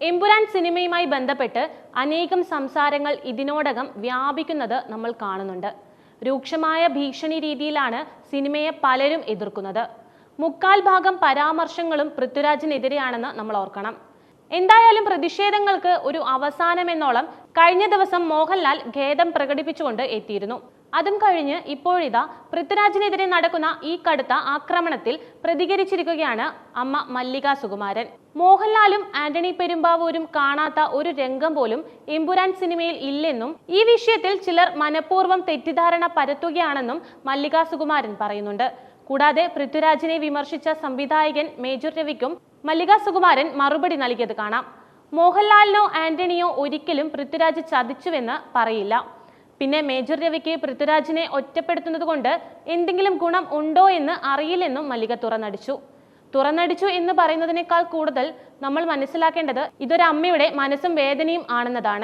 എമ്പുരാൻ സിനിമയുമായി ബന്ധപ്പെട്ട് അനേകം സംസാരങ്ങൾ ഇതിനോടകം വ്യാപിക്കുന്നത് നമ്മൾ കാണുന്നുണ്ട്. രൂക്ഷമായ ഭീഷണി രീതിയിലാണ് സിനിമയെ പലരും എതിർക്കുന്നത്. മുക്കാൽ ഭാഗം പരാമർശങ്ങളും പൃഥ്വിരാജിനെതിരെയാണെന്ന് നമ്മൾ ഓർക്കണം. എന്തായാലും പ്രതിഷേധങ്ങൾക്ക് ഒരു അവസാനമെന്നോളം കഴിഞ്ഞ ദിവസം മോഹൻലാൽ ഖേദം പ്രകടിപ്പിച്ചുകൊണ്ട് എത്തിയിരുന്നു. അതും കഴിഞ്ഞ് ഇപ്പോഴിതാ പൃഥ്വിരാജിനെതിരെ നടക്കുന്ന ഈ കടുത്ത ആക്രമണത്തിൽ പ്രതികരിച്ചിരിക്കുകയാണ് അമ്മ മല്ലിക സുകുമാരൻ. മോഹൻലാലും ആന്റണി പെരുമ്പാവൂരും കാണാത്ത ഒരു രംഗം പോലും എമ്പുരാൻ സിനിമയിൽ ഇല്ലെന്നും ഈ വിഷയത്തിൽ ചിലർ മനഃപൂർവ്വം തെറ്റിദ്ധാരണ പരത്തുകയാണെന്നും മല്ലിക സുകുമാരൻ പറയുന്നുണ്ട്. കൂടാതെ പൃഥ്വിരാജിനെ വിമർശിച്ച സംവിധായകൻ മേജർ രവിക്കും മല്ലിക സുകുമാരൻ മറുപടി നൽകിയത് കാണാം. മോഹൻലാലിനോ ആന്റണിയോ ഒരിക്കലും പൃഥ്വിരാജ് ചതിച്ചുവെന്ന് പറയില്ല. പിന്നെ മേജർ രവിക്ക് പൃഥ്വിരാജിനെ ഒറ്റപ്പെടുത്തുന്നത് കൊണ്ട് എന്തെങ്കിലും ഗുണം ഉണ്ടോ എന്ന് അറിയില്ലെന്നും മല്ലിക തുറന്നടിച്ചു എന്ന് പറയുന്നതിനേക്കാൾ കൂടുതൽ നമ്മൾ മനസ്സിലാക്കേണ്ടത് ഇതൊരു അമ്മയുടെ മനസ്സും വേദനയും ആണെന്നതാണ്.